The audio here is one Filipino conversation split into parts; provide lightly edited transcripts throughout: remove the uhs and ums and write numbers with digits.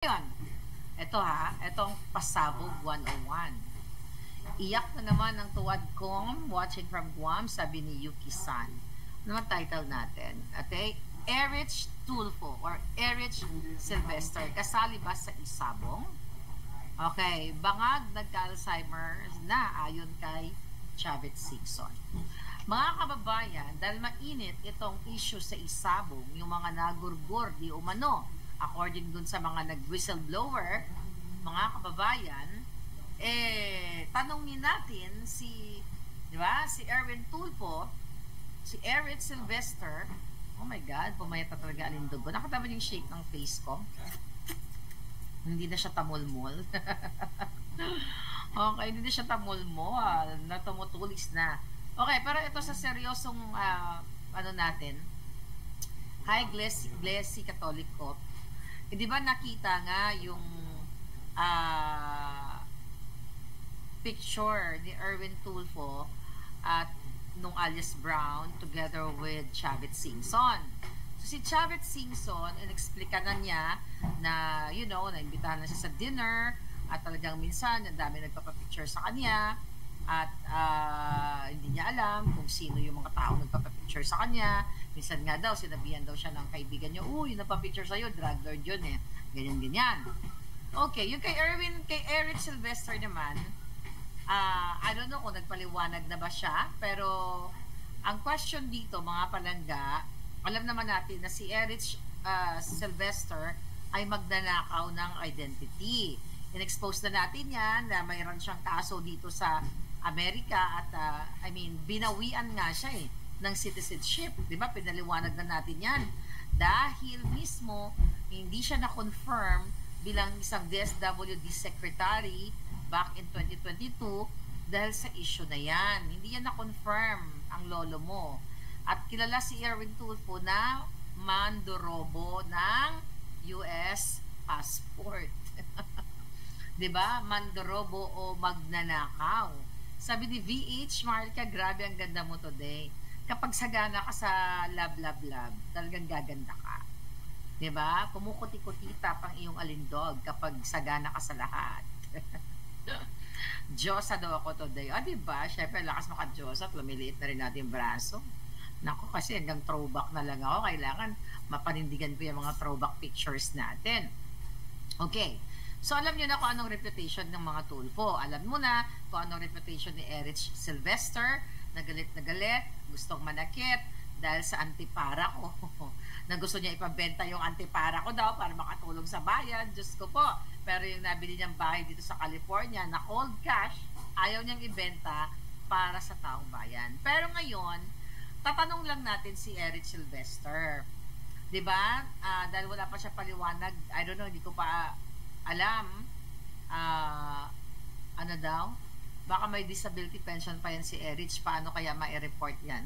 Ngayon, etong Pasabog 101. Iyak na naman ang tuwad kong watching from Guam, sabi ni Yuki-san. Ano naman title natin? Ate, Erich Tulfo or Erich Sylvester, kasali ba sa Isabong? Okay, bangag nagka-Alzheimer na ayon kay Chavit Singson. Mga kababayan, dahil mainit itong issue sa Isabong, yung mga nagurgur di umano, according dun sa mga nag-whistleblower, mga kababayan, tanongin natin di ba, si Erwin Tulfo, si Erich Sylvester. Oh my God, pumayat na talaga alindugo. Nakatama yung shape ng face ko. Hindi na siya tamulmol. Okay, hindi na siya tamulmol. Natumutulis na. Okay, pero ito sa seryosong ano natin. Hi, Glessy Catholic Cop. Di ba nakita nga yung picture ni Erwin Tulfo at nung alias Brown together with Chavit Singson. So si Chavit Singson, inexplika na niya na, naimbitahan na siya sa dinner at talagang minsan, ang dami nagpapapicture sa kanya at hindi niya alam kung sino yung mga tao nagpapapicture sa kanya. Minsan nga daw, sinabihan daw siya ng kaibigan niya, yung nagpapicture sa'yo, drug lord yun eh. Ganyan-ganyan. Okay, yung kay Erich Sylvester naman, I don't know kung nagpaliwanag na ba siya, pero ang question dito, mga palangga, alam naman natin na si Erich Sylvester ay magnanakaw ng identity. In-expose na natin yan na mayroon siyang kaso dito sa Amerika at binawian nga siya ng citizenship. Diba? Pinaliwanag na natin yan. Dahil mismo, hindi siya na-confirm bilang isang DSWD secretary back in 2022 dahil sa issue na yan. Hindi yan na-confirm ang lolo mo. At kilala si Erwin Tulfo na mandorobo ng US passport. Diba? Mandorobo o magnanakaw. Sabi ni VH, Marika, grabe ang ganda mo today. Kapag sagana ka sa lab, talagang gaganda ka. Diba? Kumukuti-kutita pang iyong alindog kapag sagana ka sa lahat. Diyosa daw ako today. Diba? Siyempre, lakas maka-Diyosa at lumiliit na rin natin yung braso. Naku, kasi hanggang throwback na lang ako. Kailangan mapanindigan ko yung mga throwback pictures natin. Okay. So, alam nyo na kung anong reputation ng mga Tulfo. Alam mo na kung anong reputation ni Erich Sylvester. Nagalit, gustong manakit dahil sa antipara ko. Na gusto niya ipabenta yung antipara ko daw para makatulong sa bayan. Diyos ko po. Pero yung nabili niyang bahay dito sa California na cold cash, ayaw niyang ibenta para sa taong bayan. Pero ngayon, tatanong lang natin si Erich Sylvester. Diba? Dahil wala pa siya paliwanag. I don't know, hindi ko pa alam. Ano daw? Baka may disability pension pa yan si Erich. Paano kaya ma-report yan?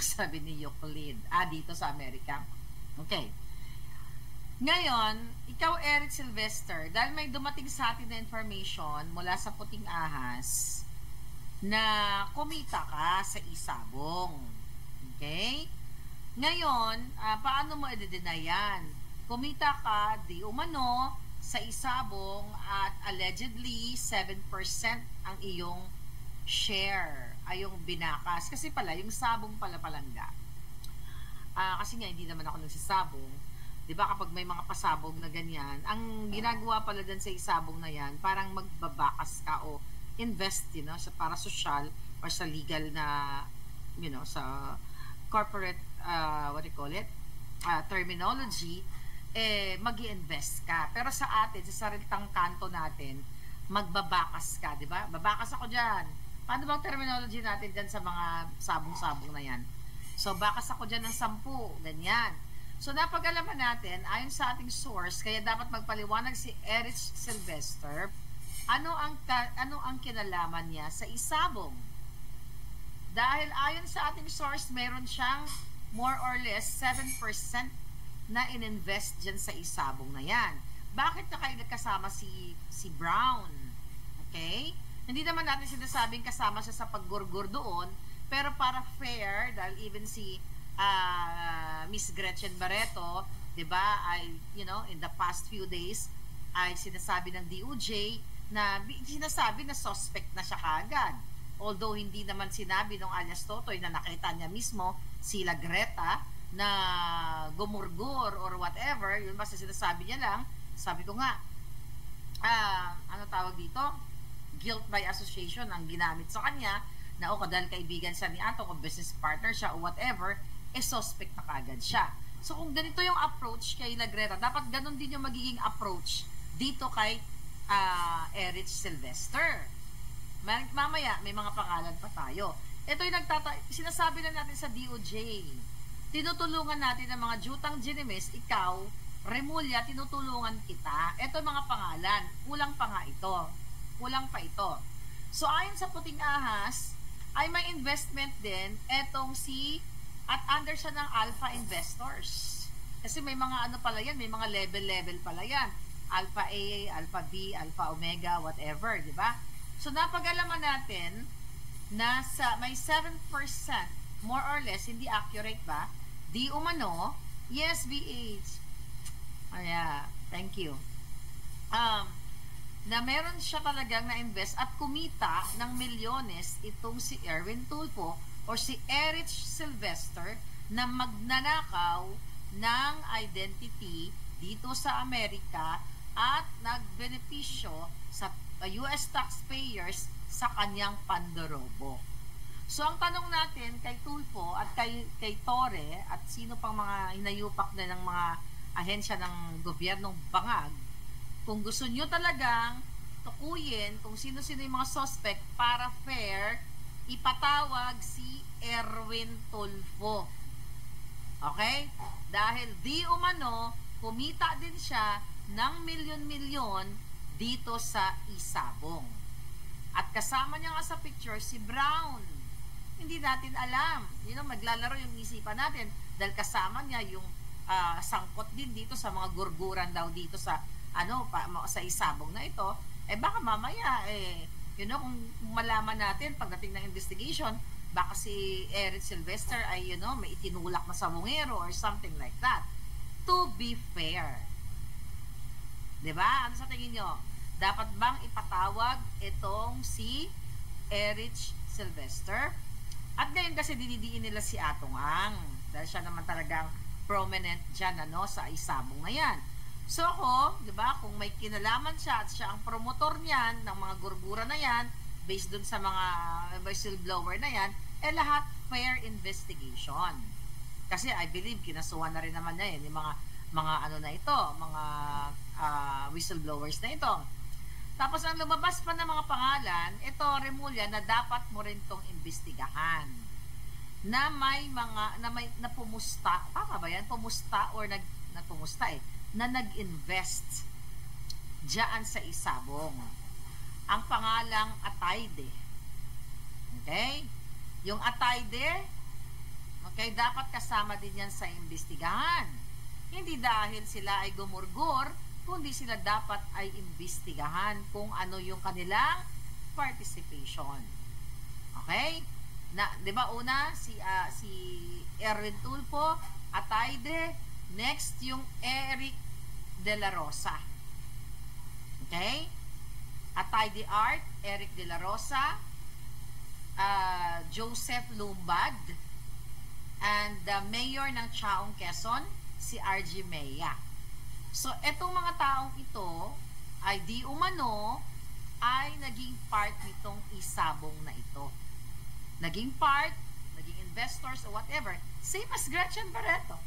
Sabi ni Euclid. Dito sa Amerika. Okay. Ngayon, ikaw Erich Sylvester, dahil may dumating sa atin na information mula sa Puting Ahas na kumita ka sa Isabong. Okay? Ngayon, paano mo i-deny yan? Kumita ka di umano sa Isabong at allegedly 7% ang iyong share ay yung binakas. Kasi pala, yung sabong pala palangga. Kasi nga, hindi naman ako nagsasabong. Diba kapag may mga pasabog na ganyan, ang ginagawa pala dyan sa isabong na yan, parang magbabakas ka o invest, para social or sa legal na, sa corporate, what do you call it, terminology, mag-i-invest ka. Pero sa atin, sa sariling kanto natin, magbabakas ka, di ba? Babakas ako dyan. Paano bang terminology natin dyan sa mga sabong-sabong na yan? So, bakas ako dyan ng 10, ganyan. So, napag-alaman natin, ayon sa ating source, kaya dapat magpaliwanag si Erich Sylvester, ano ang kinalaman niya sa isabong? Dahil ayon sa ating source, meron siyang more or less 7% na ininvest dyan sa isabong na yan. Bakit na kayo nagkasama si Brown? Okay? Hindi naman natin sinasabing kasama siya sa paggurgur doon, pero para fair, dahil even si Miss Gretchen Barreto, 'di ba? In the past few days ay sinasabi ng DOJ na sinasabi na suspect na siya kaagad. Although hindi naman sinabi ng alias Totoy na nakita niya mismo sila Greta na gumurgur or whatever, yun basta sinasabi niya lang, sabi ko nga, ano tawag dito? Guilt by association ang ginamit sa kanya na o dahil kaibigan siya ni Ato o business partner siya o whatever, suspect na kagad siya. So kung ganito yung approach kay Lagreta, dapat ganun din yung magiging approach dito kay Erich Sylvester. Mamaya may mga pangalan pa tayo. Ito yung sinasabi na natin sa DOJ. Tinutulungan natin ng mga jutang ginimis, ikaw, Remulla, tinutulungan kita. Ito yung mga pangalan. Kulang pa nga ito. Kulang pa ito. So ayon sa Puting Ahas, ay may investment din etong at under siya ng Alpha Investors. Kasi may mga ano pala yan, may mga level pala yan. Alpha A, Alpha B, Alpha Omega, whatever, di ba? So napag-alaman natin na may 7%, more or less, hindi accurate ba? Di umano, yes, BH. Thank you. Na meron siya talagang na-invest at kumita ng milyones itong si Erwin Tulfo or si Erich Sylvester na magnanakaw ng identity dito sa Amerika at nagbenepisyo sa US taxpayers sa kanyang pandorobo. So ang tanong natin kay Tulfo at kay Torre at sino pang mga hinayupak na ng mga ahensya ng gobyernong bangag, kung gusto nyo talagang tukuyin kung sino-sino yung mga suspect para fair, ipatawag si Erwin Tulfo. Okay? Dahil di umano, kumita din siya ng milyon-milyon dito sa Isabong. At kasama niya nga sa picture si Brown. Hindi natin alam. Maglalaro yung isipan natin dahil kasama niya yung sangkot din dito sa mga gurguran daw dito sa sa Isabong na ito. Baka mamaya kung malaman natin pagdating ng investigation, baka si Erich Sylvester ay may itinulak na sa bungero or something like that. To be fair. 'Di ba? Ano sa tingin nyo? Dapat bang ipatawag itong si Erich Sylvester? At ngayon kasi dinidiin nila si Atong Ang dahil siya naman talagang prominent dyan sa Isabong na yan. So ako, di ba, kung may kinalaman siya at siya ang promotor niyan ng mga gurgura na yan, based dun sa mga whistleblower na yan, lahat fair investigation. Kasi I believe kinasuhan na rin naman na yung mga ano na ito, mga whistleblowers na ito. Tapos ang lumabas pa ng mga pangalan, ito Remulla na dapat mo rin tong imbestigahan. Na may mga na pumusta, tama ba yan? Pumusta or na nag-invest diyan sa Isabong. Ang pangalang Atayde. Okay? Yung Atayde, okay, dapat kasama din yan sa imbestigahan. Hindi dahil sila ay gumurgur, kundi sila dapat ay imbestigahan kung ano yung kanilang participation. Okay? Na, 'di ba una si Erwin Tulfo, Atayde, next yung Eric De La Rosa. Okay? Atayde Art, Eric De La Rosa, Joseph Lumbad, and the mayor ng Chaong Quezon, si RG Mea. So, etong mga taong ito ay di umano ay naging part nitong Isabong na ito. Naging part, naging investors or whatever, same as Gretchen Barreto,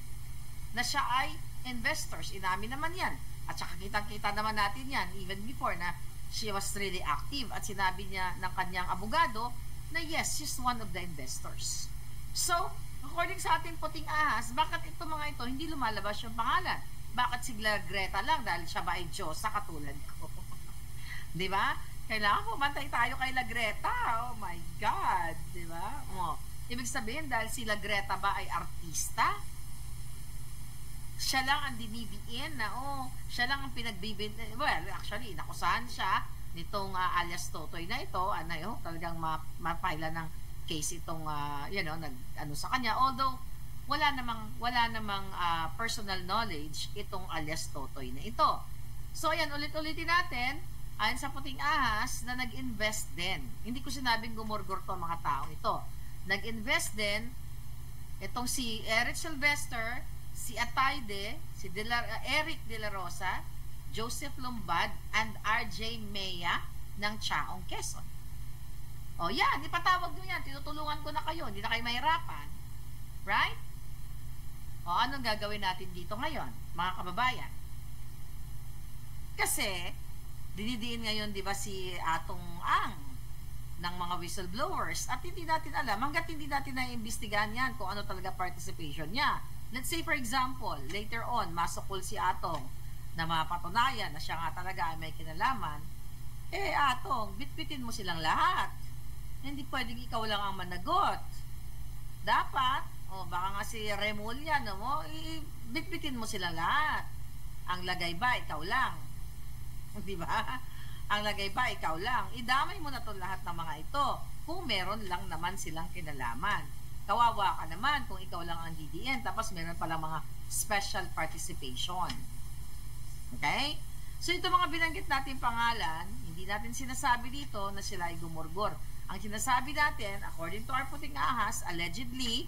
na siya ay investors. Inamin naman yan. At saka kitang-kita naman natin yan even before na she was really active at sinabi niya ng kanyang abogado na yes, she's one of the investors. So, according sa ating Puting Ahas, bakit ito mga ito hindi lumalabas yung pangalan? Bakit si Greta lang dahil siya ba ay Diyos sa katulad ko? Di ba? Kailangan pumantay tayo kay Lagreta. Oh my God. Di ba? Ibig sabihin, dahil si Lagreta ba ay artista? Siya lang ang dinidiin na, siya lang ang pinagbibigyan. Well, actually, nakusahan siya nitong alias Totoy na ito. Talagang mapila ng case itong, sa kanya. Although, wala namang personal knowledge itong alias Totoy na ito. So, ayan, ulit-ulitin natin, ayon sa Puting Ahas, na nag-invest din. Hindi ko sinabing gumurgur to mga taong ito. Nag-invest din itong si Eric Sylvester, si Atayde, si Eric De La Rosa, Joseph Lombad, and RJ Mea ng Chaong, Quezon. O yan, ipatawag nyo yan. Tinutulungan ko na kayo. Hindi na kayo mahirapan. Right? O anong gagawin natin dito ngayon, mga kababayan? Kasi, dinidiin ngayon, di ba, si Atong Ang ng mga whistleblowers at hindi natin alam, hanggat hindi natin na-imbestigahan yan kung ano talaga participation niya. Let's say, for example, later on, masukol si Atong na mapatunayan na siya nga talaga ay may kinalaman, Atong, bitbitin mo silang lahat. Hindi pwedeng ikaw lang ang managot. Dapat, baka nga si Remulla, no, bitbitin mo silang lahat. Ang lagay ba, ikaw lang? Di ba? Ang lagay ba, ikaw lang? Idamay mo na to lahat ng mga ito kung meron lang naman silang kinalaman. Kawawa ka naman kung ikaw lang ang DDN tapos meron palang mga special participation. Okay? So ito mga binanggit natin pangalan, hindi natin sinasabi dito na sila ay gumurgor. Ang sinasabi natin, according to our Puting Ahas, allegedly,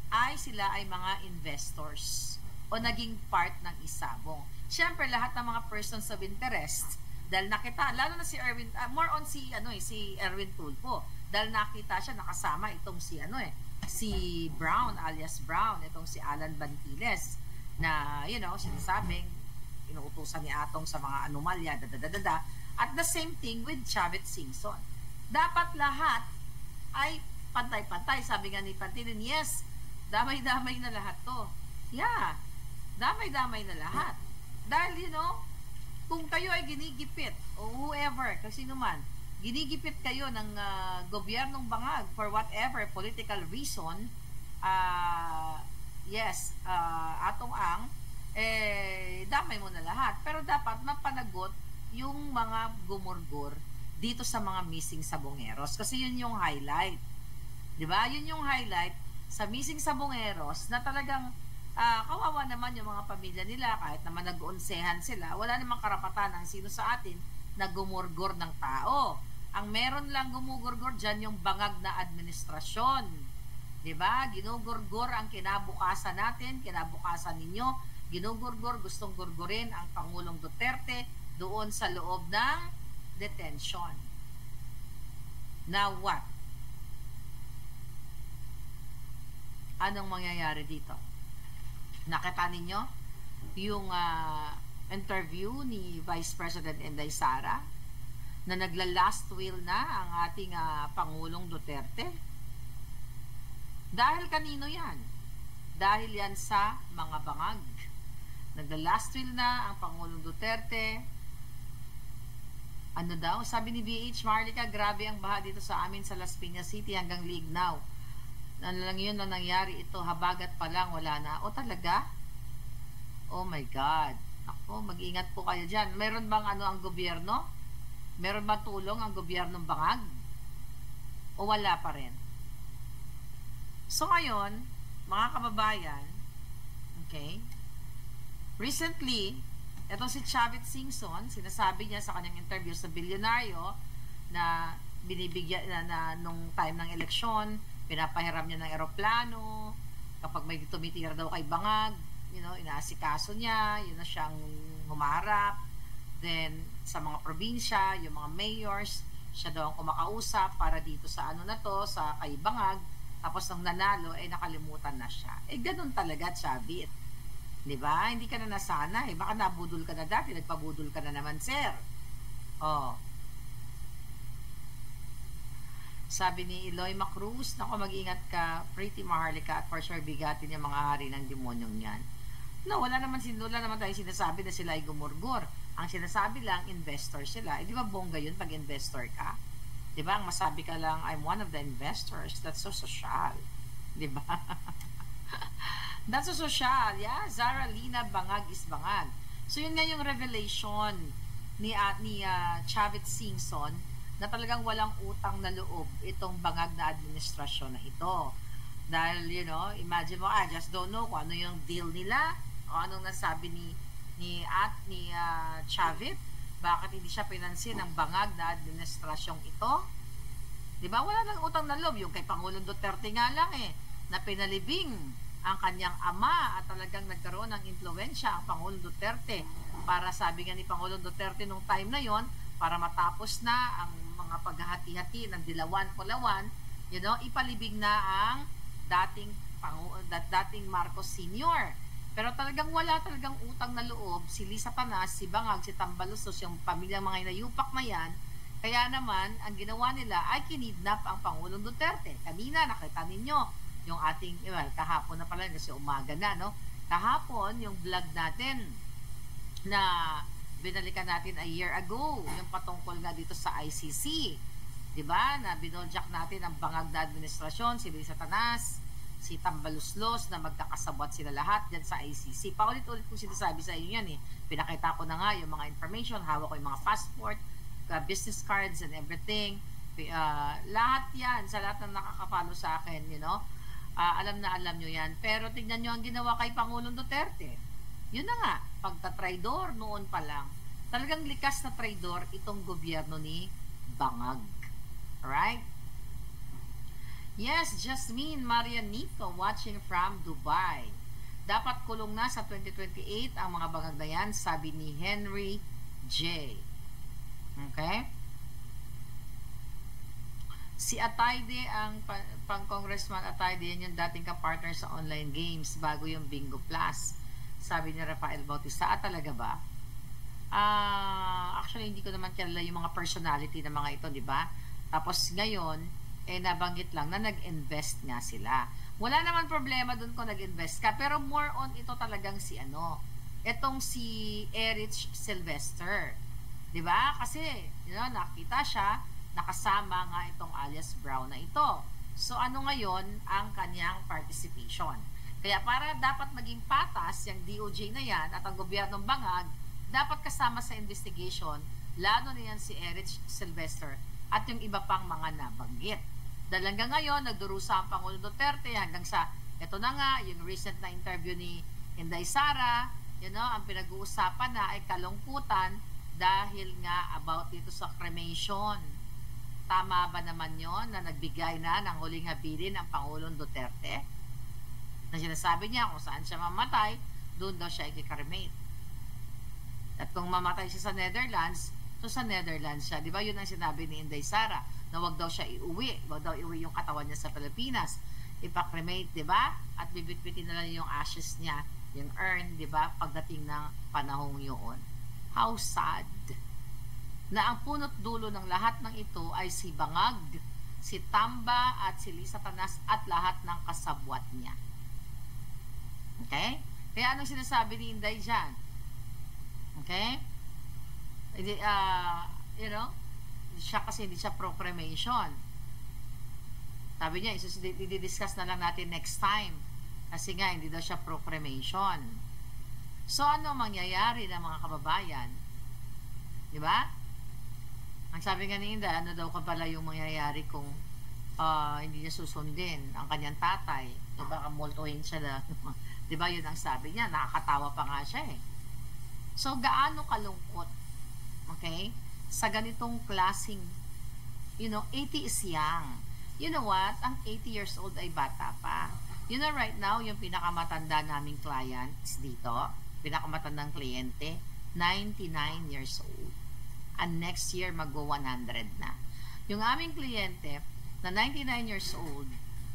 ay sila ay mga investors o naging part ng isabong. Siyempre, lahat ng mga persons of interest, dahil nakita, lalo na si Erwin, more on si Erwin Tulfo, dahil nakita siya, nakasama itong si Brown, alias Brown, itong si Alan Bantiles, na, sinasabing, inuutusan ni Atong sa mga anomalya, At the same thing with Chavit Singson. Dapat lahat ay pantay-pantay. Sabi nga ni Pantilin, yes, damay-damay na lahat to. Yeah, damay-damay na lahat. Dahil, kung kayo ay ginigipit, o whoever, kasi naman, ginigipit kayo ng gobyernong bangag for whatever political reason, Atong Ang, damay mo na lahat. Pero dapat mapanagot yung mga gumurgur dito sa mga missing sabongeros. Kasi yun yung highlight. Diba? Yun yung highlight sa missing sabongeros na talagang kawawa naman yung mga pamilya nila, kahit naman nag-uunsehan sila, wala namang karapatan ang sino sa atin na gumurgor ng tao. Ang meron lang gumugurgor dyan yung bangag na administrasyon. Diba? Ginugurgor ang kinabukasan natin, kinabukasan ninyo, ginugurgor, gustong gurgurin ang Pangulong Duterte doon sa loob ng detention. Now what? Anong mangyayari dito? Nakita ninyo yung interview ni Vice President Inday Sara na nagla-last will na ang ating Pangulong Duterte? Dahil kanino yan? Dahil yan sa mga bangag. Nagla-last will na ang Pangulong Duterte. Ano daw? Sabi ni BH, Marlica, grabe ang baha dito sa amin sa Las Piñas City hanggang Lignaw. Ano lang yun na nangyari ito, habagat pa lang, wala na. O talaga? Oh my God. Ako, mag-ingat po kayo dyan. Meron bang ang gobyerno? Meron bang tulong ang gobyernong bangag? O wala pa rin? So ngayon, mga kababayan, okay, recently, itong si Chavit Singson, sinasabi niya sa kanyang interview sa Bilyonaryo na binibigyan na nung time ng eleksyon, pinapahiram niya ng eroplano, kapag may tumitira daw kay bangag, inaasikaso niya, yun na siyang humarap. Then, sa mga probinsya, yung mga mayors, siya daw ang kumakausap para dito sa sa kay bangag, tapos nung nanalo, nakalimutan na siya. Ganun talaga, Chavit. Diba? Hindi ka na nasana. Baka nabudol ka na dati, nagpabudol ka na naman, sir. Sabi ni Eloy Macruz, naku, mag-ingat ka, Pretty Maharlika, at for sure bigatin yung mga hari ng demonyong yan. No, wala naman tayong sinasabi na sila ay gumurgur. Ang sinasabi lang, investor sila. Di ba bongga yun pag investor ka? Di ba? Ang masabi ka lang, I'm one of the investors. That's so social. Di ba? That's so social. Yeah, Zara Lina, bangag is bangag. So yun nga yung revelation ni Chavit Singson na talagang walang utang na loob itong bangag na administrasyon na ito. Dahil, imagine mo, I just don't know kung ano yung deal nila, o anong nasabi ni Chavit, bakit hindi siya pinansin ng bangag na administrasyong ito? Di ba? Wala nang utang na loob. Yung kay Pangulong Duterte nga lang na pinalibing ang kanyang ama at talagang nagkaroon ng impluwensya ang Pangulong Duterte para, sabi nga ni Pangulong Duterte nung time na yon, para matapos na ang mga paghahati-hati ng dilawan-pulawan, ipalibing na ang dating Marcos Sr. Pero talagang wala talagang utang na loob si Lisa Tanas, si Bangag, si Tambaluslos, yung pamilyang mga inayupak na yan. Kaya naman, ang ginawa nila ay kinidnap ang Pangulong Duterte. Kanina, nakita ninyo, yung ating, kahapon na pala kasi umaga na, no? Kahapon, yung vlog natin na binalikan natin a year ago, yung patungkol nga dito sa ICC. Diba? Na binoljak natin ang bangag na administrasyon, si Lisa Tanas, si Tambaluslos, na magkakasabwat sila lahat dyan sa ICC. Paulit-ulit kong sinasabi sa inyo yan Pinakita ko na nga yung mga information, hawak ko yung mga passport, business cards and everything. Lahat yan, sa lahat ng nakakapalo sa akin, alam na alam nyo yan. Pero tignan nyo ang ginawa kay Pangulong Duterte. Yun na nga, pagka-traidor noon pa lang, talagang likas na traidor itong gobyerno ni Bangag. Alright? Yes, Jasmine Marianico watching from Dubai. Dapat kulong na sa 2028 ang mga bangag na yan, sabi ni Henry J. Okay? Si Atayde, ang pang-congressman Atayde, yan yung dating ka-partner sa online games bago yung Bingo Plus. Sabi ni Rafael Bautista, talaga ba? Actually, hindi ko naman kilala yung mga personality ng mga ito, di ba? Tapos ngayon, nabanggit lang na nag-invest nga sila. Wala naman problema dun kung nag-invest ka, pero more on ito talagang etong si Erich Sylvester. Di ba? Kasi, nakita siya, nakasama nga itong alias Brown na ito. So, ano ngayon ang kanyang participation? Kaya para dapat maging patas yung DOJ na yan at ang gobyernong Bangag, dapat kasama sa investigation, lalo na yan si Erich Sylvester at yung iba pang mga nabanggit. Dahil hanggang ngayon, nagdurusa ang Pangulong Duterte hanggang sa, ito na nga, yung recent na interview ni Inday Sara, ang pinag-uusapan na ay kalungkutan dahil nga about dito sa cremation. Tama ba naman yon na nagbigay na ng huling habilin ang Pangulong Duterte? Na sinasabi niya kung saan siya mamatay, doon daw siya i-cremate. At kung mamatay siya sa Netherlands, so sa Netherlands siya. Di ba yun ang sinabi ni Inday Sara? Na wag daw siya iuwi. Wag daw iuwi yung katawan niya sa Pilipinas. Ipa-cremate, di ba? At bibitbitin na lang yung ashes niya, yung urn, di ba? Pagdating ng panahong yun. How sad na ang punot dulo ng lahat ng ito ay si Bangag, si Tamba at si Lisa Tanas at lahat ng kasabwat niya. Okay? Kaya anong sinasabi ni Inday dyan? Okay? Siya kasi hindi siya proclamation. Sabi niya, i-discuss na lang natin next time. Kasi nga, hindi daw siya proclamation. So, ano mangyayari ng mga kababayan? Di ba? Ang sabi nga ni Inday, ano daw ka pala yung mangyayari kung hindi niya susundin ang kanyang tatay? Di ba, kamultuhin siya na. Di ba, yun ang sabi niya. Nakakatawa pa nga siya So, gaano kalungkot, okay, sa ganitong klaseng, 80 is young. You know what? Ang 80 years old ay bata pa. Right now, yung pinakamatanda naming clients dito, pinakamatandang kliyente, 99 years old. And next year, magwa-100 na. Yung aming kliyente, na 99 years old,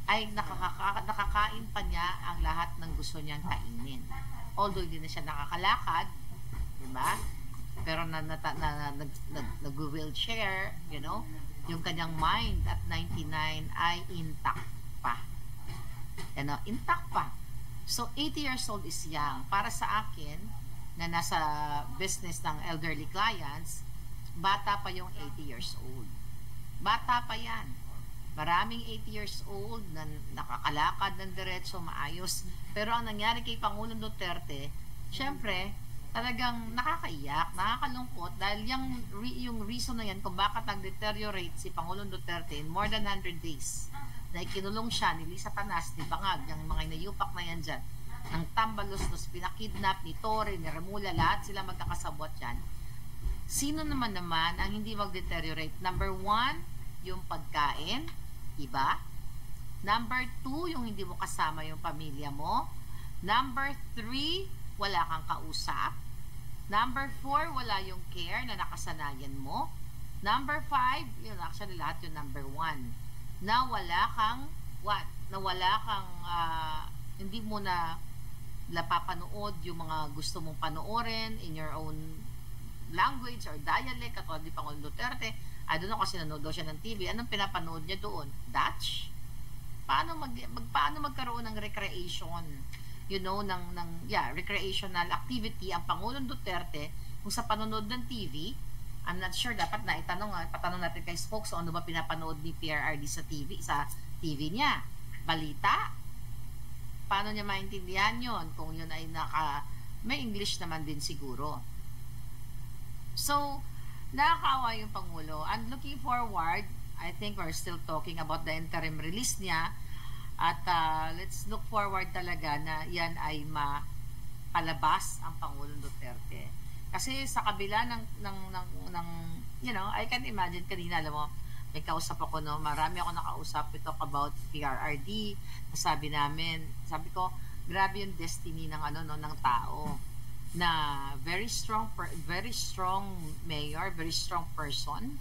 ay nakakain pa niya ang lahat ng gusto niyang kainin. Although hindi na siya nakakalakad, diba? Pero nag-wheelchair, yung kanyang mind at 99 ay intact pa. Intact pa. So, 80 years old is young. Para sa akin, na nasa business ng elderly clients, bata pa yung 80 years old. Bata pa yan. Maraming 80 years old na nakakalakad ng diretso, maayos. Pero ang nangyari kay Pangulong Duterte, syempre, talagang nakakaiyak, nakakalungkot dahil yung reason na yan kung bakit nag-deteriorate si Pangulong Duterte in more than 100 days na ikinulong siya ni Lisa Tanas, ni Bangag, yung mga inayupak na yan dyan, ng Tambaluslos, pinakidnap ni Torre, ni Remula, lahat sila magkakasabwat yan. Sino naman ang hindi mag-deteriorate? Number 1, yung pagkain, iba. Number 2, yung hindi mo kasama yung pamilya mo. Number 3, wala kang kausap. Number 4, wala yung care na nakasanayan mo. Number 5, yun, actually lahat yung number 1. Na wala kang, what? Na wala kang, hindi mo na napapanood yung mga gusto mong panoorin in your own language or dialect, katulad ni Pangulong Duterte. I don't know kasi nanood daw siya ng TV. Anong pinapanood niya doon? Dutch? Paano magkaroon ng recreation? Recreational activity ang Pangulong Duterte kung sa panonood ng TV. I'm not sure, dapat na patanong natin kay Spokes ano ba pinapanood ni PRRD sa TV niya. Balita? Paano niya maintindihan yon kung yun ay may English naman din siguro. So, nakakaawa yung Pangulo. And looking forward, I think we're still talking about the interim release niya. At let's look forward talaga na yan ay mapalabas ang Pangulong Duterte. Kasi sa kabila I can imagine kanina, alam mo, may kausap ako, no? Marami ako nakausap. We talk about PRRD. Sabi ko, grabe yung destiny ng tao. Na very strong mayor, very strong person,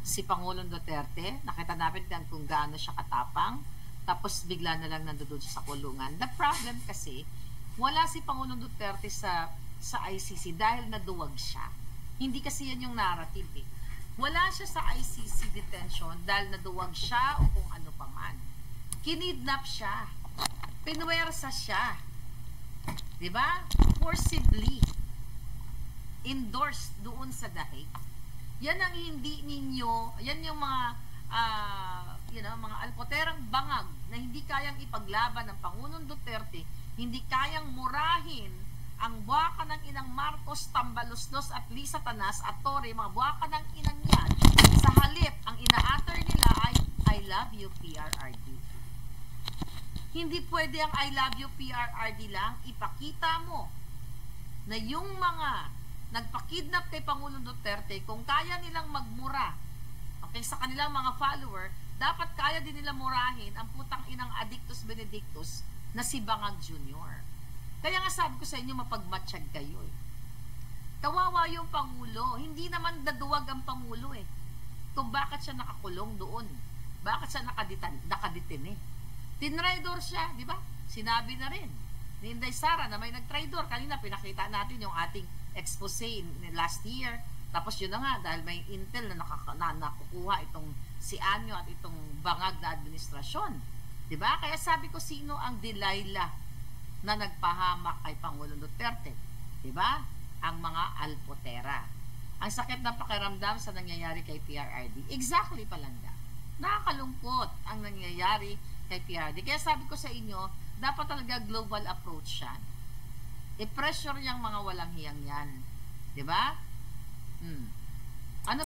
si Pangulong Duterte. Nakita natin kung gaano siya katapang, tapos bigla na lang nandoon siya sa kulungan. The problem kasi, wala si Pangulong Duterte sa ICC dahil naduwag siya. Hindi kasi yan yung narrative eh. Wala siya sa ICC detention dahil naduwag siya o kung ano pa man. Kinidnap siya. Pinuwersa siya. Diba? Forcibly endorsed doon sa dahig. Yan ang hindi ninyo, yan yung mga mga alpoterang bangag na hindi kayang ipaglaban ng Pangulong Duterte, hindi kayang murahin ang buwaka ng inang Marcos, Tambaluslos at Lisa Tanas at Torre, mga buwaka ng inang yan. Sa halip, ang ina-utter nila ay I love you PRRD. Hindi pwede ang I love you PRRD lang. Ipakita mo na yung mga nagpakidnap kay Pangulong Duterte, kung kaya nilang magmura sa kanilang mga follower, dapat kaya din nila murahin ang putang inang Addictus Benedictus na si Bangag Jr. Kaya nga sabi ko sa inyo, mapagmatsyag kayo eh. Kawawa yung Pangulo. Hindi naman daduwag ang Pangulo eh. Kung bakit siya nakakulong doon. Bakit siya nakaditin eh. Tinraidor siya, di ba? Sinabi na rin ni Inday Sara na may nagtraidor. Kanina pinakita natin yung ating expose last year. Tapos yun na nga, dahil may intel na nakukuha itong si Anyo at itong bangag na administrasyon. Diba? Kaya sabi ko, sino ang Delilah na nagpahamak kay Pangulong Duterte? Diba? Ang mga alpotera. Ang sakit na pakiramdam sa nangyayari kay PRRD. Exactly palanda. Nakakalungkot ang nangyayari kay PRRD. Kaya sabi ko sa inyo, dapat talaga global approach yan. I-pressure yung mga walang hiyang yan. Diba? Ano